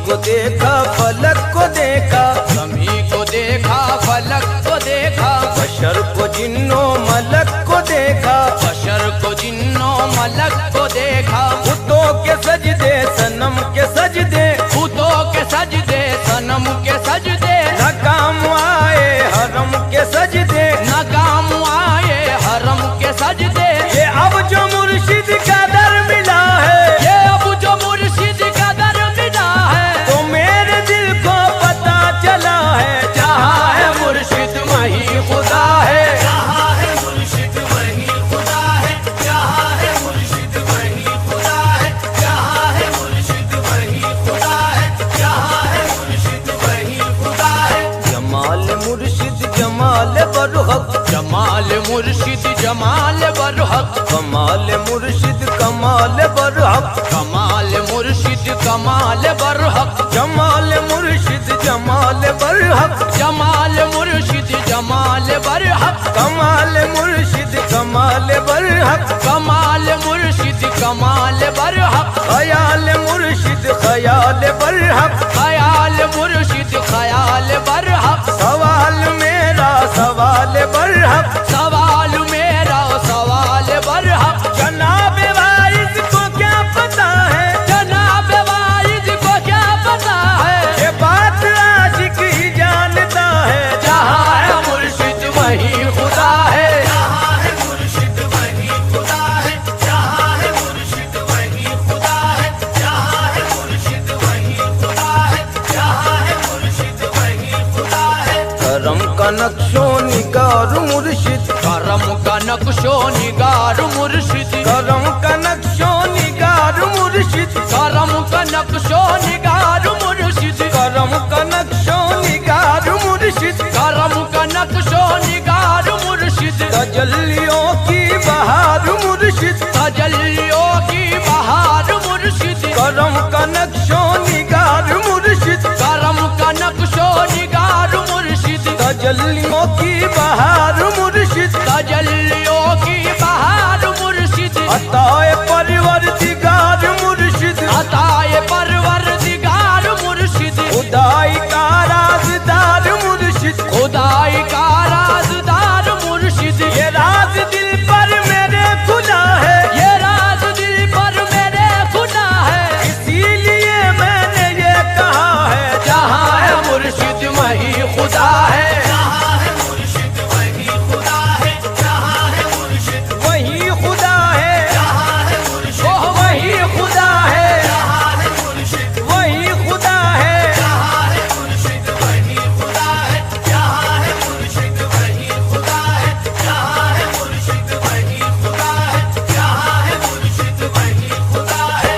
को देखा फलक को देखा, जमी को देखा फलक को देखा, बशर को जिन्नो मलक को देखा, बशर को जिन्नो मलक को देखा, बुतों के सजदे सनम के सजदे, भूतों के सजदे सनम के सजदे, न काम आए हरम के सजदे, न काम आए हरम के सजदे। ये अब जो मुर्शिद का दर मिला है, ये अब जो मुर्शिद का दर मिला है, तो मेरे दिल को पता चला है, जहाँ है मुर्शिद वहीं खुदा है, जहाँ है मुर्शिद वहीं खुदा है, जहाँ है मुर्शिद वहीं खुदा है, जहाँ है मुर्शिद वहीं खुदा है, जहाँ है मुर्शिद वहीं खुदा है। जमाल मुर्शिद जमाल बरहक, जमाल मुर्शिद जमाल बरहक, कमाल मुर्शिद कमाल बरहक, कमाल मुर्शिद कमाल बरहक, जमाल मुर्शिद जमाल बरहक, जमाल मुर्शिद जमाल बरहक, कमाल मुर्शिद कमाल बरहक, कमाल मुर्शिद कमाल बरहक, खयाल मुर्शिद खयाल बरहक, खयाल मुर्शिद खयाल बरहक, सवाल मेरा सवाल बरहक, सवाल मेरा सवाल बरहक। जनाब वाइज को क्या पता है, जनाब वाइद को क्या पता है, ये बात आशिक ही जानता है, जहाँ है मुर्शिद वहीं खुदा है, जहाँ है मुर्शिद वहीं खुदा है, जहाँ है मुर्शिद वहीं खुदा है, जहाँ है मुर्शिद वहीं खुदा है, जहाँ है मुर्शिद वहीं खुदा है। करम का नक्शो निगार मुर्शिद, करम का नक्शो निगार मुर्शिद, करम का नक्शो निगार मुर्शिद, करम का नक्शो निगार मुर्शिद, करम का नक्शो निगार मुर्शिद, करम का नक्शो निगार मुर्शिद, तजल्लियों की बहार मुर्शिद, तजल्लियों की बहार मुर्शिद, करम का नक्शो निगार मुर्शिद, करम का नक्शो निगार मुर्शिद, तजल्लियों की बहार मुर्शिद, तजल्लियों की बहार मुर्शिद, अताए परवरदिगार मुर्शिद, अताए परवरदिगार मुर्शिद, खुदाई का राज़दार मुर्शिद, खुदाई का राज़दार मुर्शिद, ये राज दिल पर मेरे खुला है, ये राज दिल पर मेरे खुदा है, इसीलिए मैंने ये कहा है, जहाँ है मुर्शिद वहीं खुदा है, जहाँ है मुर्शिद वहीं खुदा है, जहाँ है मुर्शिद वही खुदा है, जहाँ है मुर्शिद ओह वहीं खुदा है, जहाँ है मुर्शिद वही खुदा है, जहाँ है मुर्शिद वहीं खुदा है, जहाँ है मुर्शिद वहीं खुदा है, जहाँ है मुर्शिद वहीं खुदा है, जहाँ है मुर्शिद वहीं खुदा है।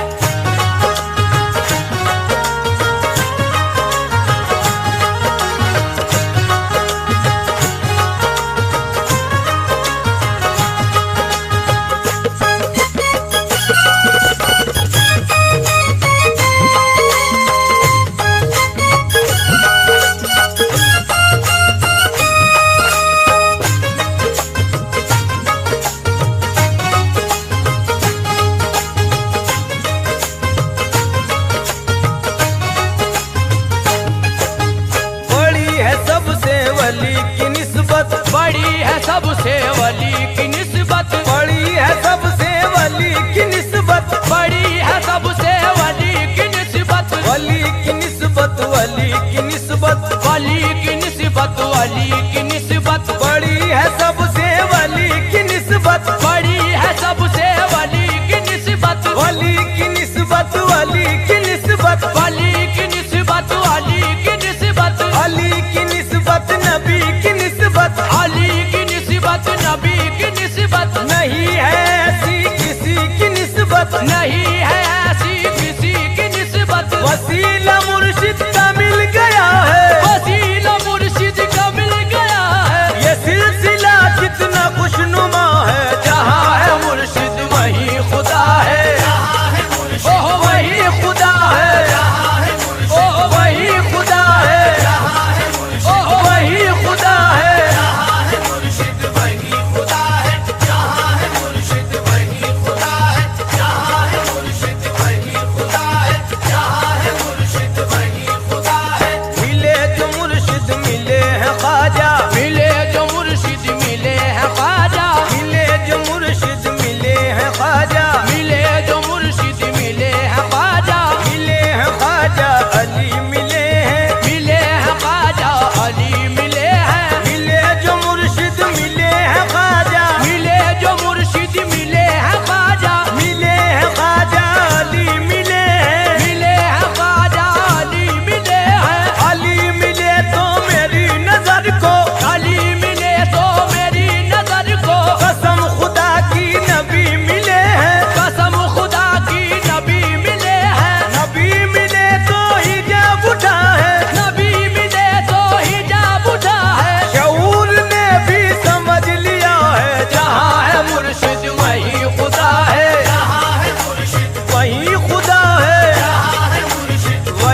बड़ी है सबसे वली की निस्बत, बड़ी है सबसे वली की निस्बत, बड़ी है सबसे वली की निस्बत, बड़ी है सबसे वली की निस्बत, वली की निस्बत, वली की निस्बत, वली की निस्बत, वली की निस्बत, बड़ी है सबसे वली की निस्बत, बड़ी है सबसे वली की निस्बत, वली की निस्बत, वली की निस्बत, वली की निस्बत, वली की निस्बत, अली की निस्बत, नबी की निस्बत, अली की निस्बत, नबी की निस्बत, नहीं है ऐसी किसी की निस्बत, नहीं है ऐसी किसी की निस्बत, वसीला मुर्शिद का मिल गया है, वसीला मुर्शिद का मिल गया है, ये सिलसिला कितना खुशनुमा है, जहाँ है मुर्शिद वहीं खुदा है, जहाँ है मुर्शिद ओह वहीं खुदा है, जहाँ है मुर्शिद ओह वहीं खुदा है, जहाँ है मुर्शिद ओह वहीं खुदा है, जहाँ है मुर्शिद वहीं खुदा है, जहाँ है मुर्शिद वहीं खुदा है, जहाँ है मुर्शिद वहीं खुदा है, जहाँ है मुर्शिद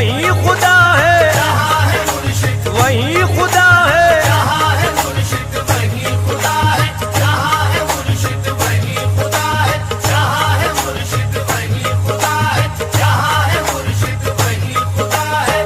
वही खुदा है, जहाँ है मुर्शिद वही खुदा है, जहाँ है मुर्शिद वही खुदा है, जहाँ है मुर्शिद वही खुदा है, जहाँ है मुर्शिद वही खुदा है, जहाँ है मुर्शिद वही खुदा है।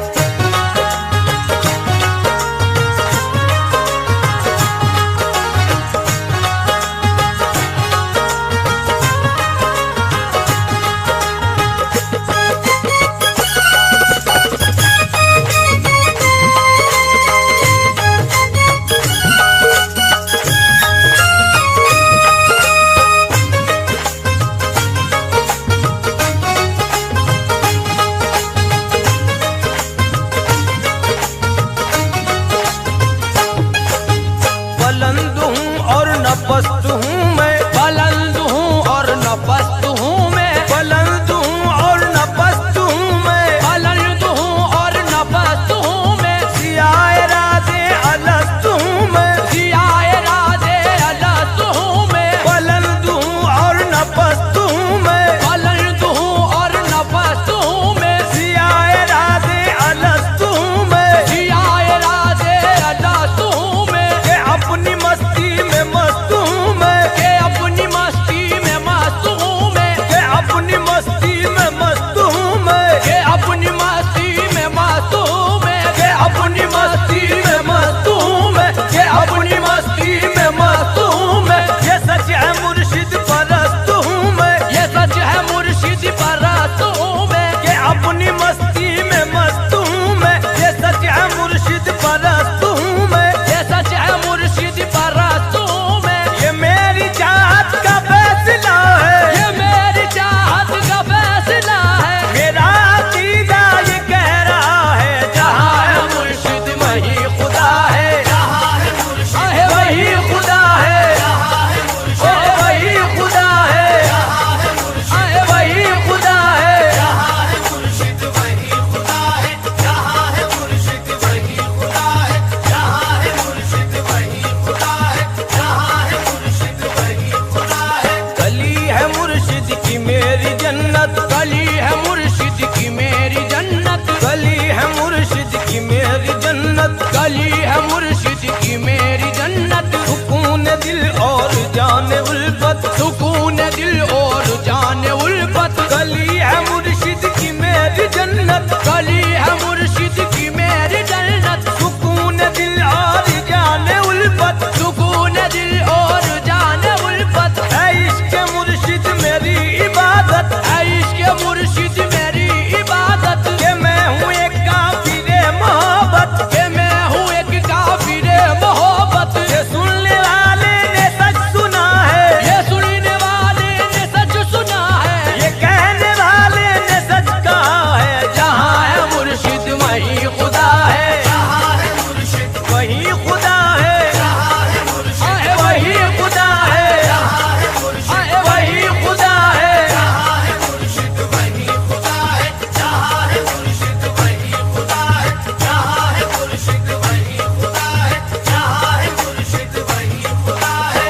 बुलंद हूँ और नपस्त हूँ मैं, बुलंद हूँ और नपस्त हूँ मैं, बुलंद हूँ और नपस्त हूँ मैं, बुलंद हूँ और नपस्त हूँ मैं, सियाए राज़े अलस्त हूँ मैं, जियाए राज़े अलस्त हूँ मैं, बुलंद हूँ और नपस्त हूँ मैं, बुलंद हूँ और नपस्त हूँ मैं, सियाए राज़े अलस्त हूँ मैं, जियाए राज़े अलस्त हूँ मैं, के अपनी मस्ती में मस्त हूँ मैं, के अपनी मस्ती में मस्त हूँ मैं, के अपनी मस्ती में मस्त हूँ मैं, के अपनी मस्ती में मस्त हूँ मैं, के अपनी मस्ती में मस्त हूँ मैं, के अपनी मस्ती में मस्त हूँ मैं, ये सच है मुर्शिद परस्त हूँ मैं, ये सच है मुर्शिद परस्त हूँ मैं, के अपनी मस्ती में मस्त हूँ मैं, ये सच है मुर्शिद परस्त हूँ मैं, ये सच है मुर्शिद परस्त हूँ मैं, ये मेरी चाहत का फैसला है, ये मेरी चाहत का फैसला है, मेरा अकीदा ये कह रहा है, जहाँ है मुर्शिद वही खुदा है, जहाँ है मुर्शिद आहे वही खुदा है, जहाँ है मुर्शिद ओ वही खुदा है, जहाँ है मुर्शिद आहे वही खुदा है, जहाँ है मुर्शिद वही खुदा है, जहाँ है मुर्शिद वही खुदा है, जहाँ है मुर्शिद वही खुदा है, जहाँ है मुर्शिद वही खुदा है। गली है मुर्शिद की मेरी जन्नत, गली है मुर्शिद की मेरी जन्नत, गली है मुर्शिद की मेरी जन्नत, गली है मुर्शिद की मेरी जन्नत, सुकून दिल और जाने उल्फत, सुकून दिल और जाने उल्फत, गली है मुर्शिद की मेरी जन्नत, गली है मुर्शिद की मेरी जन्नत, सुकून दिल और जाने उल्फत, सुकून दिल और जाने उल्फत, है इश्क मुर्शिद मेरी इबादत, है इश्क मुर्शिद मेरी इबादत, के मैं हूँ एक काफिरे मोहब्बत, के मैं हूँ एक काफिरे मोहब्बत, ये सुनने वाले ने सच सुना है, ये सुनने वाले ने सच सुना है, ये कहने वाले ने सच कहा है, जहाँ है मुर्शिद वही खुदा है, जहाँ है मुर्शिद वही खुदा है, जहाँ है मुर्शिद आहे वही खुदा है, जहाँ है मुर्शिद आहे वही खुदा है, जहाँ है मुर्शिद वही खुदा है, जहाँ है मुर्शिद वही खुदा है, जहाँ है मुर्शिद वही खुदा है, जहाँ है मुर्शिद वही खुदा है।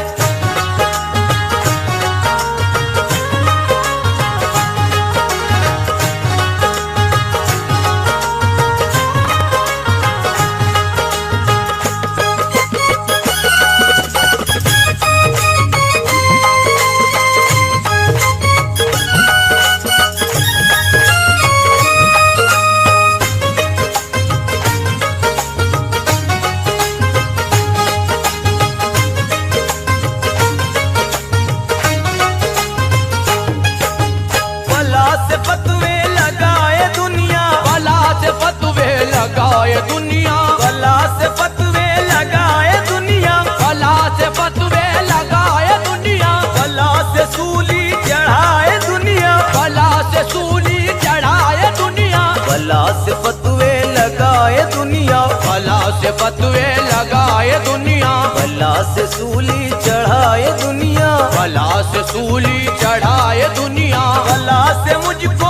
बला से फतवे लगाए दुनिया, बला से फतवे लगाए दुनिया, बला से फतवे लगाए दुनिया, बला से फतवे लगाए दुनिया, बला से सूली चढ़ाए दुनिया, बला से सूली चढ़ाए दुनिया, बला से फतवे लगाए दुनिया, बला से फतवे लगाए दुनिया, बला से सूली चढ़ाए दुनिया, बला से सूली चढ़ाए दुनिया, बला से मुझको